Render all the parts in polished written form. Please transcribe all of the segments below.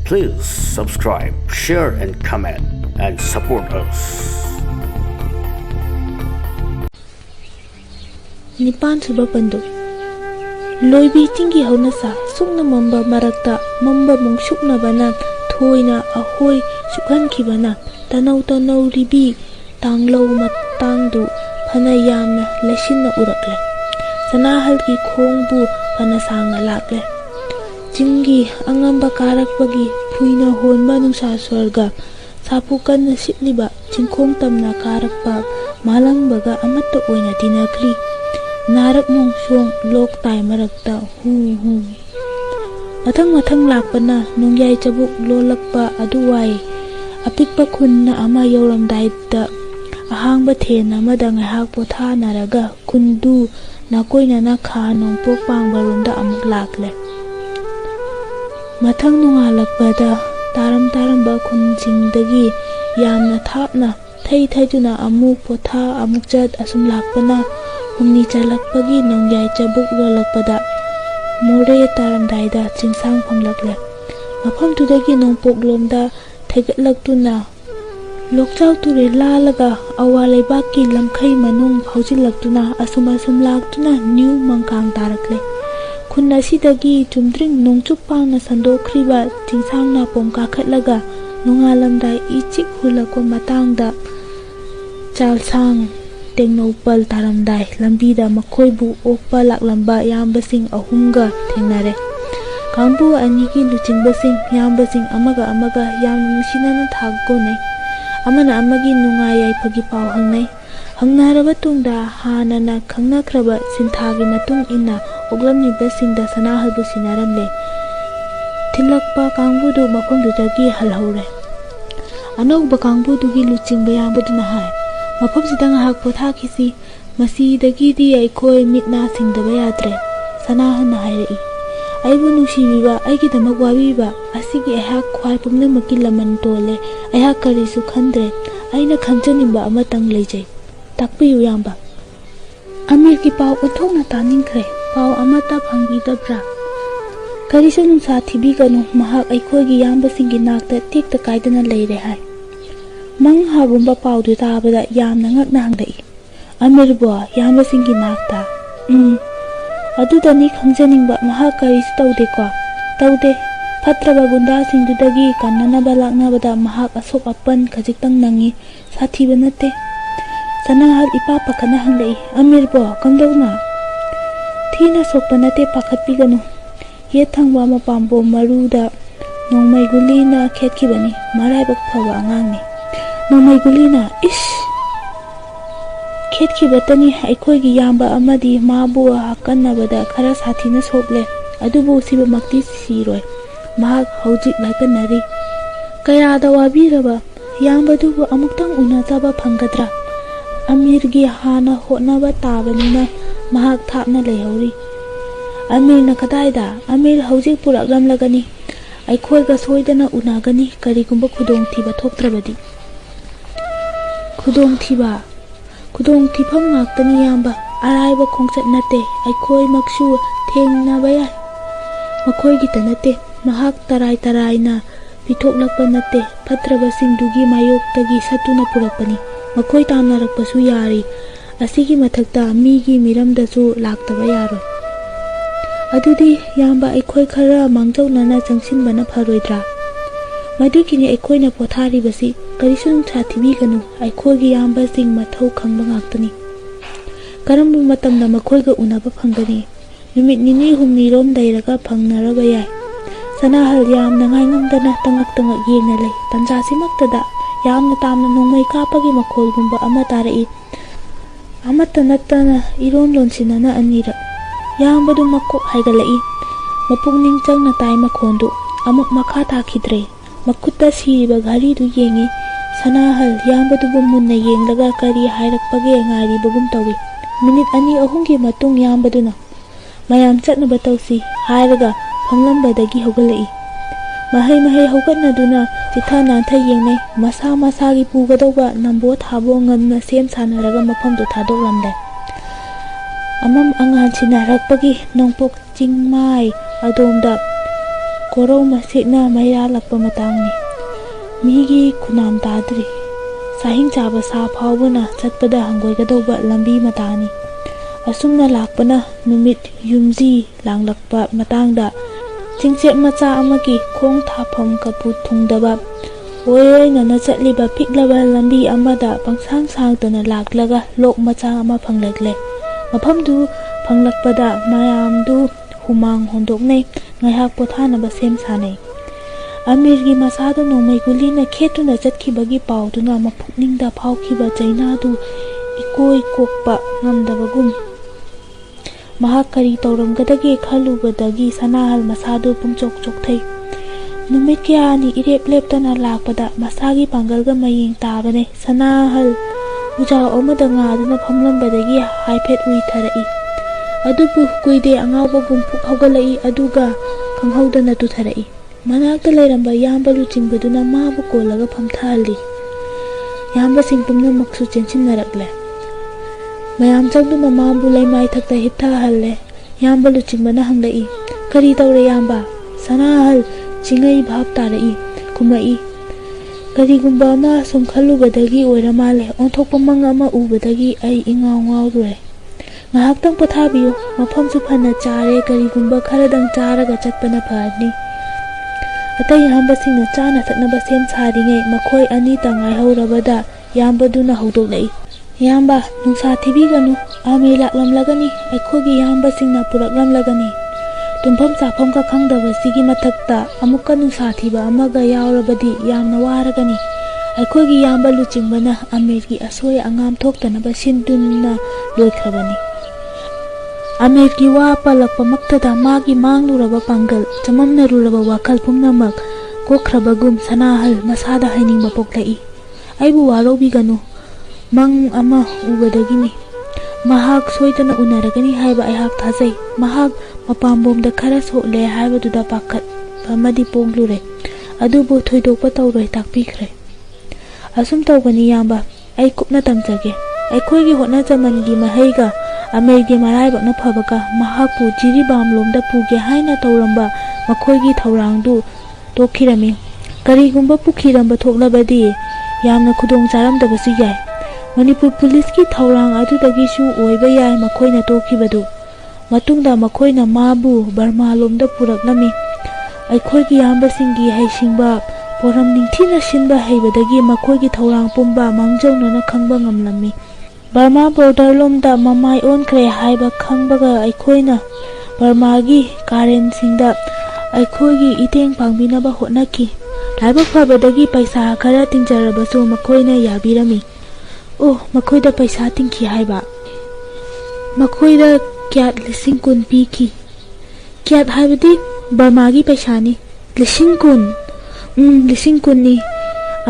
Please subscribe, share and comment and support us. Nipan suba pandu Loibi tinggi haunasa sukna mamba marakta mamba mong sukna bana thoina ahoi sukhan khibana tanau ribi tanglo matangdu phana yamna lashinna urakle sanahal ki khongbu phana sanga lakle jingi angamba karakpagi phuina honba nungsa swarga sapu kanna sitliba jingkhong tamna karakpa malangbaga amatta oina dinakli narak mong song lok tai marakta hu mathang lakpana nungyai chabuk lolakpa aduwai apikpa khunna ama yoramdaida ahangba thena amada ngahak pothanaraga kundu nakoina na kha nongpok pangbaromda amuk lakle mathang nungalakpada taram-taramba khunjingdagi yamna thapna thaituna amuk potha amuk jat asum lakpana humni chalakpagi nongyai chabuk lolakpada more taramdaida chingsang phanglakle mafamtudagi nongpok lomda thaigatlaktuna lokchau ture lalaga awaleibaki lamkhai manung phaujilaktuna asum laktuna new mangkang tarakle khunna sidagi chumdring nongchup pangna sandokhriba chingsangna pomka khatlaga nongalamdai ichik hulakwa matangda chalsang tengnopal taramdai lambida makhoibu okpa laklamba yambasing ahumga thengnare kangbu anigi luchingbasing yambasing amaga yam nungsinana thaggonai amana amagi nungayai phagi pau hangnai hangnaraba tungda hanana khangnakraba sinthagi matung inna oglamnibasingda sanahalbu sinaramle thilakpa kangbudu mafamdudagi halhaure anokba kangbudugi luchingba yambaduna hai mafamsida ngahak pothakisi masidagidi aikoi mitna singdaba yadre sanahana hairei aibu nungsibiba aigidamak wabiba asigi aihak khwai pumnamakki laman tole aihak karisu khandre aina khangjanimba amatang leijai takpiyu yamba amir ki pau uthokna taningkhre pau amata phangbidabra karisu nungsa thibiganu mahak aikoigi yambasingi nakta tikta kaidana leire hai mang harumba paudu tabada yamna ngakna hangdai amirbo yambasingi nakta adudani khangjaningba mahak karisu taude fatraba gunda singdudagi kannanaba laknabada mahak asok apan khajiktang nangi sathiba nate sanahal ipa pakhana hanglai amirbo kamdona thina sokpa nate pakhatpiganu ye thangwa mapambo maruda nongmai gulina khetkibani maraibak phawa angangni nongmai gulina khetkibatani aikhoigi yamba amadi mabu hakannabada khara sathina sokle adubu siba makti siroi mahak haujik laikanari kayada wabiraba yambadubu amuktang unataba phangadra amirgi hana hotnaba tabanina mahak thapna leihori amirna kadaida amir haujik puraklamlagani aikhoiga soidana unagani karigumba khudong thiba thoktrabadi khudong thifam ngaktani yamba araiba khongchat nate aikoi maksu thengnaba yai makhoi gita nate mahak tarai na pithoklakpa nate phatraba singdugi mayoktagi satuna purakpani makhoi tamnarakpasu yari asigi mathakta migi miramdasu laktaba yaroi adudi yamba aikoi khara mangjaunana changsinbana pharoidra madukini aikoina potharibasi karisu nungsa thibiganu aikoigi yambasing mathau khangba ngaktani karambu matamna makhoiga unaba phangani numit nini humni rom dairaga phangnaraba yai sanahal yamna ngaingamdana tangak yengna lei tanjasimaktada yamna tamna nongmai kapagi makholgumba ama tarai amatta nattana iron lonsinana anira yambadu makko haigalai mapungning changna tai makhondu amuk makha takhidre makutta siriba ghari du yengi sanahal yambadubu munna yenglaga kari hairakpage ngairibagum tawi minute ani ahumgi matung yambaduna mayam chatnaba tawsi hairaga phanglambadagi hogalai mahai hogatnaduna chitha nanthai yengnai masagi pugadauba nambo thabo ngamna sem sanaraga mafamdu thadoklamle amam angan sinarakpagi nongpok chingmai adomda ꯀꯣꯔꯧ ꯃꯁꯦꯛꯅ ꯃꯩꯔꯥꯜꯂꯛꯄ ꯃꯇꯥꯡꯅꯤ꯫ ꯃꯤꯒꯤ ꯈꯨꯅꯥꯝ ꯇꯥꯗ꯭ꯔꯤ, ꯆꯥꯍꯤꯡ ꯆꯥꯕ ꯁꯥ ꯐꯥꯎꯕꯅ ꯆꯠꯄꯗ ꯍꯪꯒꯣꯏꯒꯗꯧꯕ ꯂꯝꯕꯤ ꯃꯇꯥꯅꯤ꯫ ꯑꯁꯨꯝꯅ ꯂꯥꯛꯄꯅ ꯅꯨꯃꯤꯠ ꯌꯨꯝꯖꯤ ꯂꯥꯡꯂꯛꯄ ꯃꯇꯥꯡꯗ ꯆꯤꯡꯆꯦꯞ ꯃꯆꯥ ꯑꯃꯒꯤ ꯈꯣꯡ ꯊꯥꯐꯝ ꯀꯄꯨ ꯊꯨꯡꯗꯕ ꯑꯣꯏꯅꯅ ꯆꯠꯂꯤꯕ ꯄꯤꯛꯂꯕ ꯂꯝꯕꯤ ꯑꯃꯗ ꯄꯪꯁꯥꯡ ꯁꯥꯡꯗꯨꯅ ꯂꯥꯛꯂꯒ ꯂꯣꯛ ꯃꯆꯥ ꯑꯃ ꯐꯪꯂꯛꯂꯦ꯫ ꯃꯐꯝꯗꯨ ꯐꯪꯂꯛꯄꯗ ꯃꯌꯥꯝꯗꯨ ꯍꯨꯃꯥꯡ ꯍꯣꯟꯗꯣꯛꯅꯩ, ꯉꯥꯏꯍꯥꯛ ꯄꯣꯊꯥꯅꯕ ꯁꯦꯝ ꯁꯥꯅꯩ꯫ ꯑꯃꯤꯔꯒꯤ ꯃꯆꯥꯗꯨ ꯅꯣꯡꯃꯩ ꯒꯨꯂꯤꯅ ꯈꯦꯠꯇꯨꯅ ꯆꯠꯈꯤꯕꯒꯤ ꯄꯥꯎꯗꯨꯅ ꯃꯄꯨꯛꯅꯤꯡꯗ ꯐꯥꯎꯈꯤꯕ ꯆꯩꯅꯥꯗꯨ ꯏꯀꯣꯏ ꯀꯣꯛꯄ ꯉꯝꯗꯕꯒꯨꯝ ꯃꯍꯥꯛ ꯀꯔꯤ ꯇꯧꯔꯝꯒꯗꯒꯦ ꯈꯜꯂꯨꯕꯗꯒꯤ ꯁꯅꯥꯍꯜ ꯃꯁꯥꯗꯨ ꯄꯨꯡꯆꯣꯛ ꯆꯣꯛꯊꯩ꯫ ꯅꯨꯃꯤꯠ ꯀꯌꯥꯅꯤ ꯏꯔꯦꯞ ꯂꯦꯞꯇꯅ ꯂꯥꯛꯄꯗ ꯃꯁꯥꯒꯤ ꯄꯥꯡꯒꯜꯒ ꯃꯌꯦꯡ ꯇꯥꯕꯅꯦ꯫ ꯁꯅꯥꯍꯜ ꯎꯖꯥꯎ ꯑꯃꯗ ꯉꯥꯗꯨꯅ ꯐꯝꯂꯝꯕꯗꯒꯤ ꯍꯥꯏꯐꯦꯠ ꯎꯏꯊꯔꯛꯏ꯫ ꯑꯗꯨꯕꯨ ꯀꯨꯏꯗꯦ ꯑꯉꯥꯎꯕꯒꯨꯝ ꯄꯨꯛ ꯍꯧꯒꯠꯂꯛꯏ, ꯑꯗꯨꯒ ꯈꯪꯍꯧꯗꯅ ꯇꯨꯊꯔꯛꯏ꯫ ꯃꯅꯥꯛꯇ ꯂꯩꯔꯝꯕ ꯌꯥꯝꯕ ꯂꯨꯆꯤꯡꯕꯗꯨꯅ ꯃꯥꯕꯨ ꯀꯣꯜꯂꯒ ꯐꯝꯊꯍꯜꯂꯤ꯫ ꯌꯥꯝꯕꯁꯤꯡ ꯄꯨꯝꯅꯃꯛꯁꯨ ꯆꯦꯟꯁꯤꯟꯅꯔꯛꯂꯦ꯫ ꯃꯌꯥꯝ ꯆꯪꯗꯨꯅ ꯃꯥꯕꯨ ꯂꯩꯃꯥꯏꯊꯛꯇ ꯍꯤꯞꯊꯍꯜꯂꯦ꯫ ꯌꯥꯝꯕ ꯂꯨꯆꯤꯡꯕꯅ ꯍꯪꯂꯛꯏ, "ꯀꯔꯤ ꯇꯧꯔꯦ ꯌꯥꯝꯕ?" ꯁꯅꯥꯍꯜ ꯆꯤꯡꯉꯩ ꯚꯥꯞ ꯇꯥꯔꯛꯏ, ꯈꯨꯝꯃꯛꯏ, "ꯀꯔꯤꯒꯨꯝꯕ ꯑꯃ ꯁꯨꯝ ꯈꯜꯂꯨꯕꯗꯒꯤ ꯑꯣꯏꯔ ꯃꯥꯜꯂꯦ꯫ ꯑꯣꯟꯊꯣꯛꯄ ꯃꯪ ꯑꯃ ꯎꯕꯗꯒꯤ ꯑꯩ ꯏꯉꯥꯎ ꯉꯥꯎꯔꯨꯔꯦ꯫ ꯉꯥꯏꯍꯥꯛꯇꯪ ꯄꯣꯊꯥꯕꯤꯌꯨ, ꯃꯐꯝꯁꯨ ꯐꯅ ꯆꯥꯔꯦ, ꯀꯔꯤꯒꯨꯝꯕ ꯈꯔꯗꯪ ꯆꯥꯔꯒ ꯆꯠꯄꯅ ꯐꯔꯅꯤ꯫ ꯑꯇꯩ ꯌꯥꯝꯕꯁꯤꯡꯅ ꯆꯥꯅ ꯊꯛꯅꯕ ꯁꯦꯝ ꯁꯥꯔꯤꯉꯩ ꯃꯈꯣꯏ ꯑꯅꯤꯇ ꯉꯥꯏꯍꯧꯔꯕꯗ ꯌꯥꯝꯕꯗꯨꯅ ꯍꯧꯗꯣꯛꯂꯛꯏ, "ꯌꯥꯝꯕ, ꯅꯨꯡꯁꯥ ꯊꯤꯕꯤꯒꯅꯨ, ꯑꯃꯤꯔ ꯂꯥꯛꯂꯝꯂꯒꯅꯤ, ꯑꯩꯈꯣꯏꯒꯤ ꯌꯥꯝꯕꯁꯤꯡꯅ ꯄꯨꯔꯛꯂꯝꯂꯒꯅꯤ꯫ ꯇꯨꯝꯐꯝ ꯆꯥꯐꯝꯒ ꯈꯪꯗꯕꯁꯤꯒꯤ ꯃꯊꯛꯇ ꯑꯃꯨꯛꯀ ꯅꯨꯡꯁꯥ ꯊꯤꯕ ꯑꯃꯒ ꯌꯥꯎꯔꯕꯗꯤ ꯌꯥꯝꯅ ꯋꯥꯔꯒꯅꯤ꯫ ꯑꯩꯈꯣꯏꯒꯤ ꯌꯥꯝꯕ ꯂꯨꯆꯤꯡꯕꯅ ꯑꯃꯤꯔꯒꯤ ꯑꯁꯣꯏ ꯑꯉꯥꯝ ꯊꯣꯛꯇꯅꯕ ꯁꯤꯟꯗꯨꯅ ꯂꯣꯏꯈ꯭ꯔꯕꯅꯤ꯫ ꯑꯃꯤꯔꯒꯤ ꯋꯥ ꯄꯜꯂꯛꯄꯃꯛꯇꯗ ꯃꯥꯒꯤ ꯃꯥꯡꯂꯨꯔꯕ ꯄꯥꯡꯒꯜ, ꯆꯃꯝꯅꯔꯨꯔꯕ ꯋꯥꯈꯜ ꯄꯨꯝꯅꯃꯛ ꯀꯣꯛꯈ꯭ꯔꯕꯒꯨꯝ ꯁꯅꯥꯍꯜ ꯃꯁꯥꯗ ꯍꯩꯅꯤꯡꯕ ꯄꯣꯛꯂꯛꯏ꯫ "ꯑꯩꯕꯨ ꯋꯥꯔꯧꯕꯤꯒꯅꯨ, ꯃꯪ ꯑꯃ ꯎꯕꯗꯒꯤꯅꯤ꯫ ꯃꯍꯥꯛ ꯁꯣꯏꯗꯅ ꯎꯅꯔꯒꯅꯤ ꯍꯥꯏꯕ ꯑꯩꯍꯥꯛ ꯊꯥꯖꯩ꯫ ꯃꯍꯥꯛ ꯃꯄꯥꯝꯕꯣꯝꯗ ꯈꯔ ꯁꯣꯛꯂꯦ ꯍꯥꯏꯕꯗꯨꯗ ꯄꯥꯈꯠꯄ ꯑꯃꯗꯤ ꯄꯣꯛꯂꯨꯔꯦ, ꯑꯗꯨꯕꯨ ꯊꯣꯏꯗꯣꯛꯄ ꯇꯧꯔꯣꯏ ꯇꯥꯛꯄꯤꯈ꯭ꯔꯦ꯫ ꯑꯁꯨꯝ ꯇꯧꯕꯅꯤ ꯌꯥꯝꯕ, ꯑꯩ ꯀꯨꯞꯅ ꯇꯝꯖꯒꯦ꯫ ꯑꯩꯈꯣꯏꯒꯤ ꯍꯣꯠꯅꯖꯃꯟꯒꯤ ꯃꯍꯩꯒ ꯑꯃꯤꯔꯒꯤ ꯃꯔꯥꯏꯕꯛꯅ ꯐꯕꯒ ꯃꯍꯥꯛꯄꯨ ꯖꯤꯔꯤꯕꯥꯝꯂꯣꯝꯗ ꯄꯨꯒꯦ ꯍꯥꯏꯅ ꯇꯧꯔꯝꯕ ꯃꯈꯣꯏꯒꯤ ꯊꯧꯔꯥꯡꯗꯨ ꯇꯣꯛꯈꯤꯔꯝꯃꯤ꯫ ꯀꯔꯤꯒꯨꯝꯕ ꯄꯨꯈꯤꯔꯝꯕ ꯊꯣꯛꯂꯕꯗꯤ ꯌꯥꯝꯅ ꯈꯨꯗꯣꯡ ꯆꯥꯔꯝꯗꯕꯁꯨ ꯌꯥꯏ꯫ ꯃꯅꯤꯄꯨꯔ ꯄꯨꯂꯤꯁꯀꯤ ꯊꯧꯔꯥꯡ ꯑꯗꯨꯗꯒꯤꯁꯨ ꯑꯣꯏꯕ ꯌꯥꯏ ꯃꯈꯣꯏꯅ ꯇꯣꯛꯈꯤꯕꯗꯨ꯫ ꯃꯇꯨꯡꯗ ꯃꯈꯣꯏꯅ ꯃꯥꯕꯨ ꯕꯔꯃꯥꯂꯣꯝꯗ ꯄꯨꯔꯛꯂꯝꯃꯤ꯫ ꯑꯩꯈꯣꯏꯒꯤ ꯌꯥꯝꯕꯁꯤꯡꯒꯤ ꯍꯩꯁꯤꯡꯕ, ꯄꯣꯔꯝ ꯅꯤꯡꯊꯤꯅ ꯁꯤꯟꯕ ꯍꯩꯕꯗꯒꯤ ꯃꯈꯣꯏꯒꯤ ꯊꯧꯔꯥꯡ ꯄꯨꯝꯕ ꯃꯥꯡꯖꯧꯅꯅ ꯈꯪꯕ ꯉꯝꯂꯝꯃꯤ꯫ ꯕꯔꯃꯥ ꯕꯣꯔꯗꯔꯂꯣꯝꯗ ꯃꯃꯥꯏ ꯑꯣꯟꯈ꯭ꯔꯦ ꯍꯥꯏꯕ ꯈꯪꯕꯒ ꯑꯩꯈꯣꯏꯅ ꯕꯔꯃꯥꯒꯤ ꯀꯥꯔꯦꯟꯁꯤꯡꯗ ꯑꯩꯈꯣꯏꯒꯤ ꯏꯇꯦꯡ ꯄꯥꯡꯕꯤꯅꯕ ꯍꯣꯠꯅꯈꯤ꯫ ꯂꯥꯏꯕꯛ ꯐꯕꯗꯒꯤ ꯄꯩꯁꯥ ꯈꯔ ꯇꯤꯡꯖꯔꯕꯁꯨ ꯃꯈꯣꯏꯅ ꯌꯥꯕꯤꯔꯝꯃꯤ꯫ "ꯑꯣ, ꯃꯈꯣꯏꯗ ꯄꯩꯁꯥ ꯇꯤꯡꯈꯤ ꯍꯥꯏꯕ?" "ꯃꯈꯣꯏꯗ ꯀ꯭ꯌꯥꯠ 10,000 ꯄꯤꯈꯤ꯫ ꯀ꯭ꯌꯥꯠ ꯍꯥꯏꯕꯗꯤ ꯕꯔꯃꯥꯒꯤ ꯄꯩꯁꯥꯅꯤ꯫ 10,000? 10,000ꯅꯤ꯫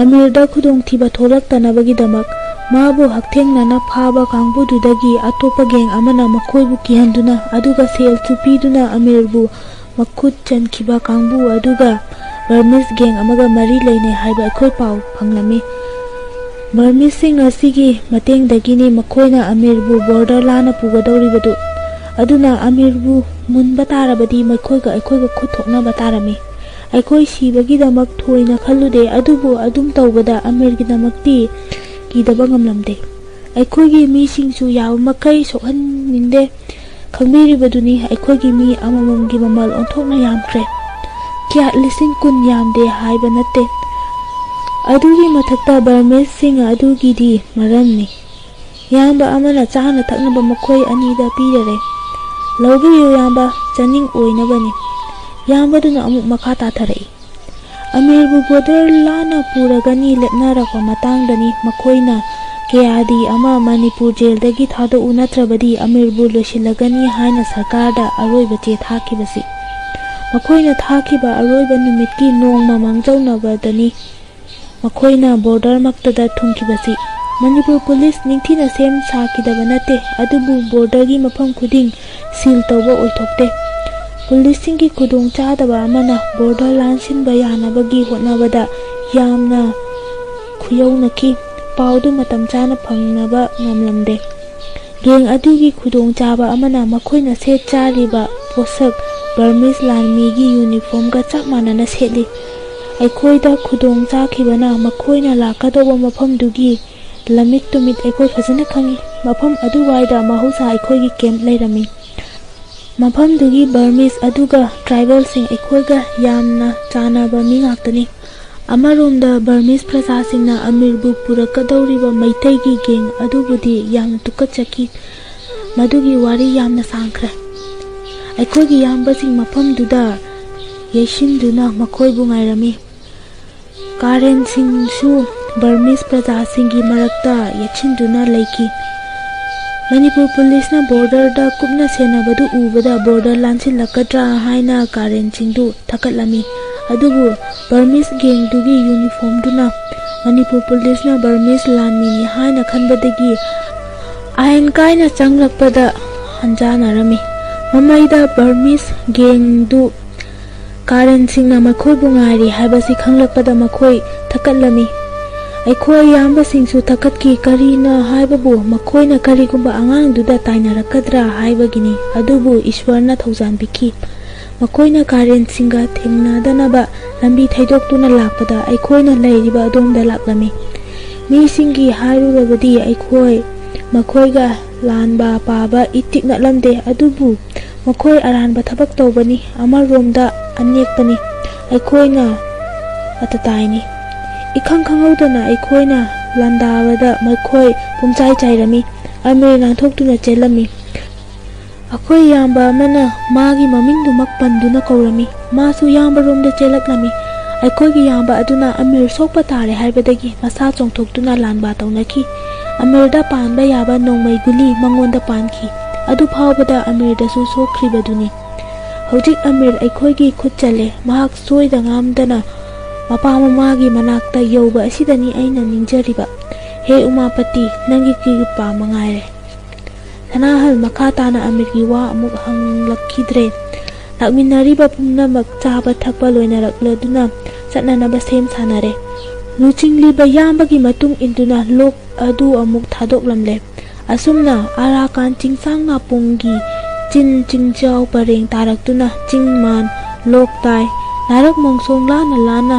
ꯑꯃꯤꯔꯗ ꯈꯨꯗꯣꯡꯊꯤꯕ ꯊꯣꯛꯂꯛꯇꯅꯕꯒꯤꯗꯃꯛ ꯃꯥꯕꯨ ꯍꯛꯊꯦꯡꯅꯅ ꯐꯥꯕ ꯀꯥꯡꯕꯨꯗꯨꯗꯒꯤ ꯑꯇꯣꯞꯄ ꯒꯦꯡ ꯑꯃꯅ ꯃꯈꯣꯏꯕꯨ ꯀꯤꯍꯟꯗꯨꯅ ꯑꯗꯨꯒ ꯁꯦꯜꯁꯨ ꯄꯤꯗꯨꯅ ꯑꯃꯤꯔꯕꯨ ꯃꯈꯨꯠ ꯆꯟꯈꯤꯕ ꯀꯥꯡꯕꯨ ꯑꯗꯨꯒ ꯕꯔꯃꯤꯁ ꯒꯦꯡ ꯑꯃꯒ ꯃꯔꯤ ꯂꯩꯅꯩ ꯍꯥꯏꯕ ꯑꯩꯈꯣꯏ ꯄꯥꯎ ꯐꯪꯂꯝꯃꯤ꯫ ꯕꯔꯃꯤꯁꯁꯤꯡ ꯑꯁꯤꯒꯤ ꯃꯇꯦꯡꯗꯒꯤꯅꯤ ꯃꯈꯣꯏꯅ ꯑꯃꯤꯔꯕꯨ ꯕꯣꯔꯗꯔ ꯂꯥꯟꯅ ꯄꯨꯒꯗꯧꯔꯤꯕꯗꯨ꯫ ꯑꯗꯨꯅ ꯑꯃꯤꯔꯕꯨ ꯃꯨꯟꯕ ꯇꯥꯔꯕꯗꯤ ꯃꯈꯣꯏꯒ ꯑꯩꯈꯣꯏꯒ ꯈꯨꯠ ꯊꯣꯛꯅꯕ ꯇꯥꯔꯝꯃꯤ꯫ ꯑꯩꯈꯣꯏ ꯁꯤꯕꯒꯤꯗꯃꯛ ꯊꯣꯏꯅ ꯈꯜꯂꯨꯗꯦ, ꯑꯗꯨꯕꯨ ꯑꯗꯨꯝ ꯇꯧꯕꯗ ꯑꯃꯤꯔꯒꯤꯗꯃꯛꯇꯤ ꯀꯤꯗꯕ ꯉꯝꯂꯝꯗꯦ꯫ ꯑꯩꯈꯣꯏꯒꯤ ꯃꯤꯁꯤꯡꯁꯨ ꯌꯥꯕꯃꯈꯩ ꯁꯣꯛꯍꯟꯅꯤꯡꯗꯦ꯫ ꯈꯪꯕꯤꯔꯤꯕꯗꯨꯅꯤ ꯑꯩꯈꯣꯏꯒꯤ ꯃꯤ ꯑꯃꯃꯝꯒꯤ ꯃꯃꯜ ꯑꯣꯟꯊꯣꯛꯅ ꯌꯥꯝꯈ꯭ꯔꯦ꯫ ꯀ꯭ꯌꯥꯠ 20,000 ꯌꯥꯝꯗꯦ ꯍꯥꯏꯕ ꯅꯠꯇꯦ, ꯑꯗꯨꯒꯤ ꯃꯊꯛꯇ ꯕꯔꯃꯤꯁꯁꯤꯡ ꯑꯗꯨꯒꯤꯗꯤ ꯃꯔꯝꯅꯤ꯫ ꯌꯥꯝꯕ ꯑꯃꯅ ꯆꯥꯅ ꯊꯛꯅꯕ ꯃꯈꯣꯏ ꯑꯅꯤꯗ ꯄꯤꯔꯔꯦ꯫ ꯂꯧꯕꯤꯌꯨ ꯌꯥꯝꯕ, ꯆꯥꯅꯤꯡ ꯑꯣꯏꯅꯕꯅꯤ꯫ ꯌꯥꯝꯕꯗꯨꯅ ꯑꯃꯨꯛ ꯃꯈꯥ ꯇꯥꯊꯔꯛꯏ, "ꯑꯃꯤꯔꯕꯨ ꯕꯣꯔꯗꯔ ꯂꯥꯟꯅ ꯄꯨꯔꯒꯅꯤ ꯂꯦꯞꯅꯔꯛꯄ ꯃꯇꯥꯡꯗꯅꯤ ꯃꯈꯣꯏꯅ ꯀꯦꯌꯥꯗꯤ ꯑꯃ ꯃꯅꯤꯄꯨꯔ ꯖꯦꯜꯗꯒꯤ ꯊꯥꯗꯣꯛꯎ ꯅꯠꯇ꯭ꯔꯕꯗꯤ ꯑꯃꯤꯔꯕꯨ ꯂꯣꯏꯁꯤꯜꯂꯒꯅꯤ ꯍꯥꯏꯅ ꯁꯔꯀꯥꯔꯗ ꯑꯔꯣꯏꯕ ꯆꯦ ꯊꯥꯈꯤꯕꯁꯤ꯫ ꯃꯈꯣꯏꯅ ꯊꯥꯈꯤꯕ ꯑꯔꯣꯏꯕ ꯅꯨꯃꯤꯠꯀꯤ ꯅꯣꯡꯃ ꯃꯥꯡꯖꯧꯅꯕꯗꯅꯤ ꯃꯈꯣꯏꯅ ꯕꯣꯔꯗꯔꯃꯛꯇꯗ ꯊꯨꯡꯈꯤꯕꯁꯤ꯫ ꯃꯅꯤꯄꯨꯔ ꯄꯨꯂꯤꯁ ꯅꯤꯡꯊꯤꯅ ꯁꯦꯝ ꯁꯥꯈꯤꯗꯕ ꯅꯠꯇꯦ, ꯑꯗꯨꯕꯨ ꯕꯣꯔꯗꯔꯒꯤ ꯃꯐꯝ ꯈꯨꯗꯤꯡ ꯁꯤꯜ ꯇꯧꯕ ꯑꯣꯏꯊꯣꯛꯇꯦ꯫ ꯄꯨꯂꯤꯁꯁꯤꯡꯒꯤ ꯈꯨꯗꯣꯡ ꯆꯥꯗꯕ ꯑꯃꯅ ꯕꯣꯔꯗꯔ ꯂꯥꯟꯁꯤꯟꯕ ꯌꯥꯅꯕꯒꯤ ꯍꯣꯠꯅꯕꯗ ꯌꯥꯝꯅ ꯈꯨꯌꯧꯅꯈꯤ꯫ ꯄꯥꯎꯗꯨ ꯃꯇꯝ ꯆꯥꯅ ꯐꯪꯅꯕ ꯉꯝꯂꯝꯗꯦ꯫ ꯒꯦꯡ ꯑꯗꯨꯒꯤ ꯈꯨꯗꯣꯡꯆꯥꯕ ꯑꯃꯅ ꯃꯈꯣꯏꯅ ꯁꯦꯠ ꯆꯥꯔꯤꯕ ꯄꯣꯠꯁꯛ Burmese ꯂꯥꯟꯃꯤꯒꯤ ꯌꯨꯅꯤꯐꯣꯔꯝꯒ ꯆꯞ ꯃꯥꯟꯅꯅ ꯁꯦꯠꯂꯤ꯫ ꯑꯩꯈꯣꯏꯗ ꯈꯨꯗꯣꯡ ꯆꯥꯈꯤꯕꯅ ꯃꯈꯣꯏꯅ ꯂꯥꯛꯀꯗꯧꯕ ꯃꯐꯝꯗꯨꯒꯤ ꯂꯝꯃꯤꯠ ꯇꯨꯃꯤꯠ ꯑꯩꯈꯣꯏ ꯐꯖꯅ ꯈꯪꯏ꯫ ꯃꯐꯝ ꯑꯗꯨꯋꯥꯏꯗ ꯃꯍꯧꯁꯥ ꯑꯩꯈꯣꯏꯒꯤ ꯀꯦꯝꯞ ꯂꯩꯔꯝꯃꯤ꯫ ꯃꯐꯝꯗꯨꯒꯤ ꯕꯔꯃꯤꯁ ꯑꯗꯨꯒ ꯇ꯭ꯔꯥꯏꯕꯦꯜꯁꯤꯡ ꯑꯩꯈꯣꯏꯒ ꯌꯥꯝꯅ ꯆꯥꯟꯅꯕ ꯃꯤ ꯉꯥꯛꯇꯅꯤ꯫ ꯑꯃꯔꯣꯝꯗ ꯕꯔꯃꯤꯁ ꯄ꯭ꯔꯖꯥꯁꯤꯡꯅ ꯑꯃꯤꯔꯕꯨ ꯄꯨꯔꯛꯀꯗꯧꯔꯤꯕ ꯃꯩꯇꯩꯒꯤ ꯒꯦꯡ ꯑꯗꯨꯕꯨꯗꯤ ꯌꯥꯝꯅ ꯇꯨꯀꯠꯆꯈꯤ꯫ ꯃꯗꯨꯒꯤ ꯋꯥꯔꯤ ꯌꯥꯝꯅ ꯁꯥꯡꯈ꯭ꯔꯦ꯫ ꯑꯩꯈꯣꯏꯒꯤ ꯏꯌꯥꯝꯕꯁꯤꯡ ꯃꯐꯝꯗꯨꯗ ꯌꯩꯁꯤꯟꯗꯨꯅ ꯃꯈꯣꯏꯕꯨ ꯉꯥꯏꯔꯝꯃꯤ꯫ ꯀꯥꯔꯦꯟꯁꯤꯡꯁꯨ ꯕꯔꯃꯤꯁ ꯄ꯭ꯔꯖꯥꯁꯤꯡꯒꯤ ꯃꯔꯛꯇ ꯌꯦꯠꯁꯤꯟꯗꯨꯅ ꯂꯩꯈꯤ꯫ ꯃꯅꯤꯄꯨꯔ ꯄꯨꯂꯤꯁꯅ ꯕꯣꯔꯗꯔꯗ ꯀꯨꯞꯅ ꯁꯦꯟꯅꯕꯗꯨ ꯎꯕꯗ ꯕꯣꯔꯗꯔ ꯂꯥꯟꯁꯤꯜꯂꯛꯀꯗ꯭ꯔꯥ ꯍꯥꯏꯅ ꯀꯥꯔꯦꯟꯁꯤꯡꯗꯨ ꯊꯀꯠꯂꯝꯃꯤ꯫ ꯑꯗꯨꯕꯨ ꯕꯔꯃꯤꯁ ꯒꯦꯡꯗꯨꯒꯤ ꯌꯨꯅꯤꯐꯣꯔꯝꯗꯨꯅ ꯃꯅꯤꯄꯨꯔ ꯄꯨꯂꯤꯁꯅ ꯕꯔꯃꯤꯁ ꯂꯥꯟꯃꯤꯅꯤ ꯍꯥꯏꯅ ꯈꯟꯕꯗꯒꯤ ꯑꯥꯏꯟ ꯀꯥꯏꯅ ꯆꯪꯂꯛꯄꯗ ꯍꯟꯖꯥꯟꯅꯔꯝꯃꯤ꯫ ꯃꯃꯩꯗ ꯕꯔꯃꯤꯁ ꯒꯦꯡꯗꯨ ꯀꯥꯔꯦꯟꯁꯤꯡꯅ ꯃꯈꯣꯏꯕꯨ ꯉꯥꯏꯔꯤ ꯍꯥꯏꯕꯁꯤ ꯈꯪꯂꯛꯄꯗ ꯃꯈꯣꯏ ꯊꯀꯠꯂꯝꯃꯤ꯫ ꯑꯩꯈꯣꯏ ꯏꯌꯥꯝꯕꯁꯤꯡꯁꯨ ꯊꯀꯠꯈꯤ꯫ ꯀꯔꯤꯅ ꯍꯥꯏꯕꯕꯨ ꯃꯈꯣꯏꯅ ꯀꯔꯤꯒꯨꯝꯕ ꯑꯉꯥꯡꯗꯨꯗ ꯇꯥꯏꯅꯔꯛꯀꯗ꯭ꯔꯥ ꯍꯥꯏꯕꯒꯤꯅꯤ꯫ ꯑꯗꯨꯕꯨ ꯏꯁ꯭ꯋꯔꯅ ꯊꯧꯖꯥꯟꯕꯤꯈꯤ꯫ ꯃꯈꯣꯏꯅ ꯀꯥꯔꯦꯟꯁꯤꯡꯒ ꯊꯦꯡꯅꯗꯅꯕ ꯂꯝꯕꯤ ꯊꯩꯗꯣꯛꯇꯨꯅ ꯂꯥꯛꯄꯗ ꯑꯩꯈꯣꯏꯅ ꯂꯩꯔꯤꯕ ꯑꯗꯣꯝꯗ ꯂꯥꯛꯂꯝꯃꯤ꯫ ꯃꯤꯁꯤꯡꯒꯤ ꯍꯥꯏꯔꯨꯔꯕꯗꯤ ꯑꯩꯈꯣꯏ ꯃꯈꯣꯏꯒ ꯂꯥꯟꯕ ꯄꯥꯕ ꯏꯇꯤꯛ ꯅꯠꯂꯝꯗꯦ꯫ ꯑꯗꯨꯕꯨ ꯃꯈꯣꯏ ꯑꯔꯥꯟꯕ ꯊꯕꯛ ꯇꯧꯕꯅꯤ꯫ ꯑꯃꯔꯣꯝꯗ ꯑꯅꯦꯛꯄꯅꯤ꯫ ꯑꯩꯈꯣꯏꯅ ꯑꯇꯇꯥꯏꯅꯤ꯫ ꯏꯈꯪ ꯈꯪꯍꯧꯗꯅ ꯑꯩꯈꯣꯏꯅ ꯂꯥꯟꯗꯥꯕꯗ ꯃꯈꯣꯏ ꯄꯨꯝꯆꯥꯏ ꯆꯥꯏꯔꯝꯃꯤ꯫ ꯑꯃꯤꯔ ꯅꯥꯟꯊꯣꯛꯇꯨꯅ ꯆꯦꯜꯂꯝꯃꯤ꯫ ꯑꯩꯈꯣꯏ ꯏꯌꯥꯝꯕ ꯑꯃꯅ ꯃꯥꯒꯤ ꯃꯃꯤꯡꯗꯨꯃꯛ ꯄꯟꯗꯨꯅ ꯀꯧꯔꯝꯃꯤ꯫ ꯃꯥꯁꯨ ꯏꯌꯥꯝꯕꯔꯣꯝꯗ ꯆꯦꯜꯂꯛꯂꯝꯃꯤ꯫ ꯑꯩꯈꯣꯏꯒꯤ ꯏꯌꯥꯝꯕ ꯑꯗꯨꯅ ꯑꯃꯤꯔ ꯁꯣꯛꯄ ꯇꯥꯔꯦ ꯍꯥꯏꯕꯗꯒꯤ ꯃꯁꯥ ꯆꯣꯡꯊꯣꯛꯇꯨꯅ ꯂꯥꯟꯕ ꯇꯧꯅꯈꯤ꯫ ꯑꯃꯤꯔꯗ ꯄꯥꯟꯕ ꯌꯥꯕ ꯅꯣꯡꯃꯩ ꯒꯨꯂꯤ ꯃꯉꯣꯟꯗ ꯄꯥꯟꯈꯤ꯫ ꯑꯗꯨ ꯐꯥꯎꯕꯗ ꯑꯃꯤꯔꯗꯁꯨ ꯁꯣꯛꯈ꯭ꯔꯤꯕꯗꯨꯅꯤ꯫ ꯍꯧꯖꯤꯛ ꯑꯃꯤꯔ ꯑꯩꯈꯣꯏꯒꯤ ꯈꯨꯠ ꯆꯜꯂꯦ꯫ ꯃꯍꯥꯛ ꯁꯣꯏꯗ ꯉꯥꯝꯗꯅ ꯃꯄꯥ ꯃꯃꯥꯒꯤ ꯃꯅꯥꯛꯇ ꯌꯧꯕ ꯑꯁꯤꯗꯅꯤ ꯑꯩꯅ ꯅꯤꯡꯖꯔꯤꯕ꯫ ꯍꯦ ꯎꯃꯥꯄꯇꯤ, ꯅꯪꯒꯤ ꯀ꯭ꯔꯤꯄꯥ ꯃꯉꯥꯏꯔꯦ꯫ ꯁꯅꯥꯍꯜ ꯃꯈꯥ ꯇꯥꯅ ꯑꯃꯤꯔꯒꯤ ꯋꯥ ꯑꯃꯨꯛ ꯍꯪꯂꯛꯈꯤꯗ꯭ꯔꯦ꯫ ꯂꯥꯛꯃꯤꯟꯅꯔꯤꯕ ꯄꯨꯝꯅꯃꯛ ꯆꯥꯕ ꯊꯛꯄ ꯂꯣꯏꯅꯔꯛꯂꯗꯨꯅ ꯆꯠꯅꯅꯕ ꯁꯦꯝ ꯁꯥꯅꯔꯦ꯫ ꯂꯨꯆꯤꯡꯂꯤꯕ ꯏꯌꯥꯝꯕꯒꯤ ꯃꯇꯨꯡ ꯏꯟꯗꯨꯅ ꯂꯣꯛ ꯑꯗꯨ ꯑꯃꯨꯛ ꯊꯥꯗꯣꯛꯂꯝꯂꯦ꯫ ꯑꯁꯨꯝꯅ ꯑꯔꯥꯀꯥꯟ ꯆꯤꯡꯁꯥꯡ ꯉꯥꯄꯨꯡꯒꯤ ꯆꯤꯟ ꯆꯤꯡꯖꯥꯎ ꯄꯔꯦꯡ ꯇꯥꯔꯛꯇꯨꯅ ꯆꯤꯡ ꯃꯥꯟ, ꯂꯣꯛ ꯇꯥꯏ, ꯅꯥꯔꯛ ꯃꯣꯡꯁꯣꯡ ꯂꯥꯟꯅ ꯂꯥꯟꯅ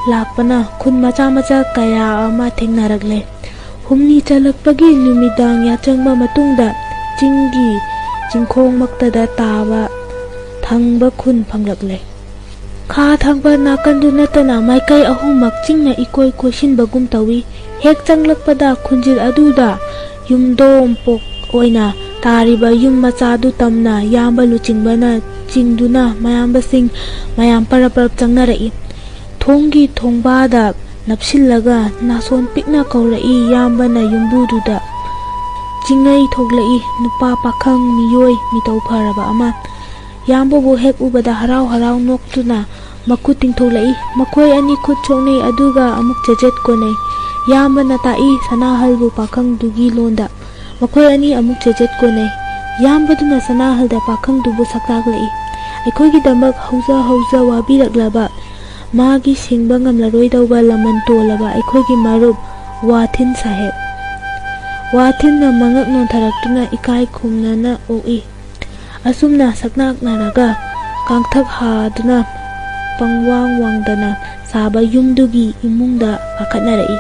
ꯂꯥꯛꯄꯅ ꯈꯨꯟ ꯃꯆꯥ ꯃꯆꯥ ꯀꯌꯥ ꯑꯃ ꯊꯦꯡꯅꯔꯛꯂꯦ꯫ ꯍꯨꯝꯅꯤ ꯆꯜꯂꯛꯄꯒꯤ ꯅꯨꯃꯤꯗꯥꯡ ꯌꯥꯆꯪꯕ ꯃꯇꯨꯡꯗ ꯆꯤꯡꯒꯤ ꯆꯤꯡꯈꯣꯡꯃꯛꯇꯗ ꯇꯥꯕ ꯊꯪꯕ ꯈꯨꯟ ꯐꯪꯂꯛꯂꯦ꯫ ꯈꯥ ꯊꯪꯕ ꯅꯥꯀꯟꯗꯨ ꯅꯠꯇꯅ ꯃꯥꯏꯀꯩ ꯑꯍꯨꯝꯃꯛ ꯆꯤꯡꯅ ꯏꯀꯣꯏ ꯀꯣꯏꯁꯤꯟꯕꯒꯨꯝ ꯇꯧꯏ꯫ ꯍꯦꯛ ꯆꯪꯂꯛꯄꯗ ꯈꯨꯟꯖꯤꯜ ꯑꯗꯨꯗ ꯌꯨꯝꯗꯣꯡꯄꯣꯛ ꯑꯣꯏꯅ ꯇꯥꯔꯤꯕ ꯌꯨꯝ ꯃꯆꯥꯗꯨ ꯇꯝꯅ ꯏꯌꯥꯝꯕ ꯂꯨꯆꯤꯡꯕꯅ ꯆꯤꯡꯗꯨꯅ ꯃꯌꯥꯝꯕꯁꯤꯡ ꯃꯌꯥꯝ ꯄꯔꯞ ꯄꯔꯞ ꯆꯪꯅꯔꯛꯏ꯫ ꯊꯣꯡꯒꯤ ꯊꯣꯡꯕꯥꯗ ꯅꯞꯁꯤꯜꯂꯒ ꯅꯥꯁꯣꯟ ꯄꯤꯛꯅ ꯀꯧꯔꯛꯏ ꯏꯌꯥꯝꯕꯅ ꯌꯨꯝꯕꯨꯗꯨꯗ꯫ ꯆꯤꯡꯉꯩ ꯊꯣꯛꯂꯛꯏ ꯅꯨꯄꯥ ꯄꯥꯈꯪ ꯃꯤꯑꯣꯏ ꯃꯤꯇꯧ ꯐꯔꯕ ꯑꯃ꯫ ꯏꯌꯥꯝꯕꯕꯨ ꯍꯦꯛ ꯎꯕꯗ ꯍꯔꯥꯎ ꯍꯔꯥꯎ ꯅꯣꯛꯇꯨꯅ ꯃꯈꯨꯠ ꯇꯤꯡꯊꯣꯛꯂꯛꯏ꯫ ꯃꯈꯣꯏ ꯑꯅꯤ ꯈꯨꯠ ꯁꯣꯛꯅꯩ ꯑꯗꯨꯒ ꯑꯃꯨꯛ ꯆꯦꯖꯦꯠ ꯀꯣꯟꯅꯩ꯫ ꯏꯌꯥꯝꯕꯅ ꯇꯥꯛꯏ ꯁꯅꯥꯍꯜꯕꯨ ꯄꯥꯈꯪꯗꯨꯒꯤ ꯂꯣꯟꯗ꯫ ꯃꯈꯣꯏ ꯑꯅꯤ ꯑꯃꯨꯛ ꯆꯦꯖꯦꯠ ꯀꯣꯟꯅꯩ꯫ ꯏꯌꯥꯝꯕꯗꯨꯅ ꯁꯅꯥꯍꯜꯗ ꯄꯥꯈꯪꯗꯨꯕꯨ ꯁꯛꯇꯥꯛꯂꯛꯏ꯫ ꯑꯩꯈꯣꯏꯒꯤꯗꯃꯛ ꯍꯧꯖ ꯍꯧꯖ ꯋꯥꯕꯤꯔꯛꯂꯕ ꯃꯥꯒꯤ ꯁꯤꯡꯕ ꯉꯝꯂꯔꯣꯏꯗꯧꯕ ꯂꯃꯟ ꯇꯣꯜꯂꯕ ꯑꯩꯈꯣꯏꯒꯤ ꯃꯔꯨꯞ ꯋꯥꯊꯤꯟ ꯁꯥꯍꯦꯕ꯫ ꯋꯥꯊꯤꯟꯅ ꯃꯉꯛ ꯅꯣꯟꯊꯔꯛꯇꯨꯅ ꯏꯀꯥꯏ ꯈꯨꯝꯅꯅ ꯑꯣꯛꯏ꯫ ꯑꯁꯨꯝꯅ ꯁꯛꯅꯥꯛꯅꯔꯒ ꯀꯥꯡꯊꯛ ꯍꯥꯗꯨꯅ ꯄꯪꯋꯥꯡ ꯋꯥꯡꯗꯅ ꯁꯥꯕ ꯌꯨꯝꯗꯨꯒꯤ ꯏꯃꯨꯡꯗ ꯀꯥꯈꯠꯅꯔꯛꯏ꯫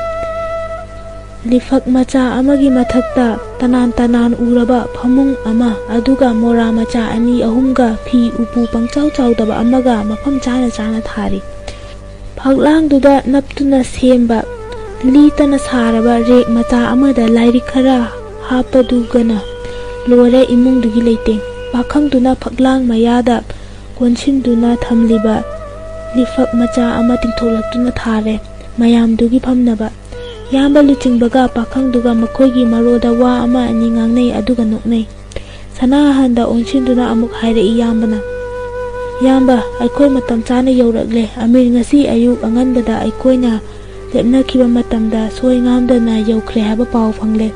ꯂꯤꯐꯛ ꯃꯆꯥ ꯑꯃꯒꯤ ꯃꯊꯛꯇ ꯇꯅꯥꯟ ꯇꯅꯥꯟ ꯎꯔꯕ ꯐꯃꯨꯡ ꯑꯃ ꯑꯗꯨꯒ ꯃꯣꯔꯥ ꯃꯆꯥ ꯑꯅꯤ ꯑꯍꯨꯝꯒ ꯐꯤ ꯎꯄꯨ ꯄꯪꯆꯥꯎ ꯆꯥꯎꯗꯕ ꯑꯃꯒ ꯃꯐꯝ ꯆꯥꯅ ꯆꯥꯅ ꯊꯥꯔꯤ꯫ ꯐꯛꯂꯥꯡꯗꯨꯗ ꯅꯞꯇꯨꯅ ꯁꯦꯝꯕ ꯂꯤꯇꯅ ꯁꯥꯔꯕ ꯔꯦꯛ ꯃꯆꯥ ꯑꯃꯗ ꯂꯥꯏꯔꯤꯛ ꯈꯔ ꯍꯥꯞꯄꯗꯨꯒꯅ ꯂꯣꯏꯔꯦ ꯏꯃꯨꯡꯗꯨꯒꯤ ꯂꯩꯇꯦꯡ꯫ ꯄꯥꯈꯪꯗꯨꯅ ꯐꯛꯂꯥꯡ ꯃꯌꯥꯗ ꯀꯣꯟꯁꯤꯟꯗꯨꯅ ꯊꯝꯂꯤꯕ ꯂꯤꯐꯛ ꯃꯆꯥ ꯑꯃ ꯇꯤꯡꯊꯣꯛꯂꯛꯇꯨꯅ ꯊꯥꯔꯦ ꯃꯌꯥꯝꯗꯨꯒꯤ ꯐꯝꯅꯕ꯫ ꯏꯌꯥꯝꯕ ꯂꯨꯆꯤꯡꯕꯒ ꯄꯥꯈꯪꯗꯨꯒ ꯃꯈꯣꯏꯒꯤ ꯃꯔꯣꯗ ꯋꯥ ꯑꯃ ꯑꯅꯤ ꯉꯥꯡꯅꯩ ꯑꯗꯨꯒ ꯅꯣꯛꯅꯩ꯫ ꯁꯅꯥꯍꯜꯗ ꯑꯣꯟꯁꯤꯟꯗꯨꯅ ꯑꯃꯨꯛ ꯍꯥꯏꯔꯛꯏ ꯏꯌꯥꯝꯕꯅ꯫ ꯏꯌꯥꯝꯕ, ꯑꯩꯈꯣꯏ ꯃꯇꯝ ꯆꯥꯅ ꯌꯧꯔꯛꯂꯦ꯫ ꯑꯃꯤꯔ ꯉꯁꯤ ꯑꯌꯨꯛ ꯑꯉꯟꯕꯗ ꯑꯩꯈꯣꯏꯅ ꯂꯦꯞꯅꯈꯤꯕ ꯃꯇꯝꯗ ꯁꯣꯏ ꯉꯥꯝꯗꯅ ꯌꯧꯈ꯭ꯔꯦ ꯍꯥꯏꯕ ꯄꯥꯎ ꯐꯪꯂꯦ꯫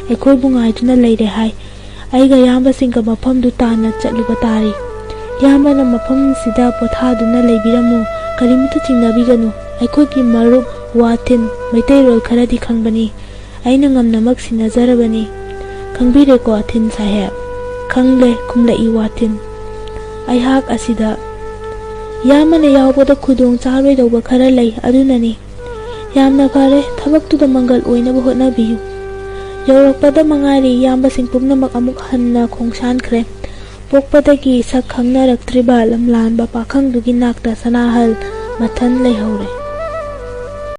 ꯑꯩꯈꯣꯏꯕꯨ ꯉꯥꯏꯗꯨꯅ ꯂꯩꯔꯦ ꯍꯥꯏ꯫ ꯑꯩꯒ ꯏꯌꯥꯝꯕꯁꯤꯡꯒ ꯃꯐꯝꯗꯨ ꯇꯥꯟꯅ ꯆꯠꯂꯨꯕ ꯇꯥꯔꯤ꯫ ꯏꯌꯥꯝꯕꯅ ꯃꯐꯝꯁꯤꯗ ꯄꯣꯊꯥꯗꯨꯅ ꯂꯩꯕꯤꯔꯝꯃꯨ꯫ ꯀꯔꯤꯃꯇ ꯆꯤꯡꯅꯕꯤꯒꯅꯨ꯫ ꯑꯩꯈꯣꯏꯒꯤ ꯃꯔꯨꯞ ꯋꯥꯊꯤꯟ ꯃꯩꯇꯩꯔꯣꯜ ꯈꯔꯗꯤ ꯈꯪꯕꯅꯤ꯫ ꯑꯩꯅ ꯉꯝꯅꯃꯛ ꯁꯤꯟꯅꯖꯔꯕꯅꯤ꯫ ꯈꯪꯕꯤꯔꯦꯀꯣ ꯊꯤꯟ ꯁꯥꯍꯦꯕ? ꯈꯪꯂꯦ ꯈꯨꯝꯂꯛꯏ ꯋꯥꯊꯤꯟ꯫ ꯑꯩꯍꯥꯛ ꯑꯁꯤꯗ ꯌꯥꯝꯅ ꯌꯥꯎꯕꯗ ꯈꯨꯗꯣꯡ ꯆꯥꯔꯣꯏꯗꯧꯕ ꯈꯔ ꯂꯩ, ꯑꯗꯨꯅꯅꯤ꯫ ꯌꯥꯝꯅ ꯐꯔꯦ, ꯊꯕꯛꯇꯨꯗ ꯃꯪꯒꯜ ꯑꯣꯏꯅꯕ ꯍꯣꯠꯅꯕꯤꯌꯨ꯫ ꯌꯧꯔꯛꯄꯗ ꯃꯉꯥꯏꯔꯤ ꯏꯌꯥꯝꯕꯁꯤꯡ ꯄꯨꯝꯅꯃꯛ ꯑꯃꯨꯛ ꯍꯟꯅ ꯈꯣꯡꯁꯥꯟꯈ꯭ꯔꯦ꯫ ꯄꯣꯛꯄꯗꯒꯤ ꯁꯛ ꯈꯪꯅꯔꯛꯇ꯭ꯔꯤꯕ ꯂꯝꯂꯥꯟꯕ ꯄꯥꯈꯪꯗꯨꯒꯤ ꯅꯥꯛꯇ ꯁꯅꯥꯍꯜ ꯃꯊꯟ ꯂꯩꯍꯧꯔꯦ꯫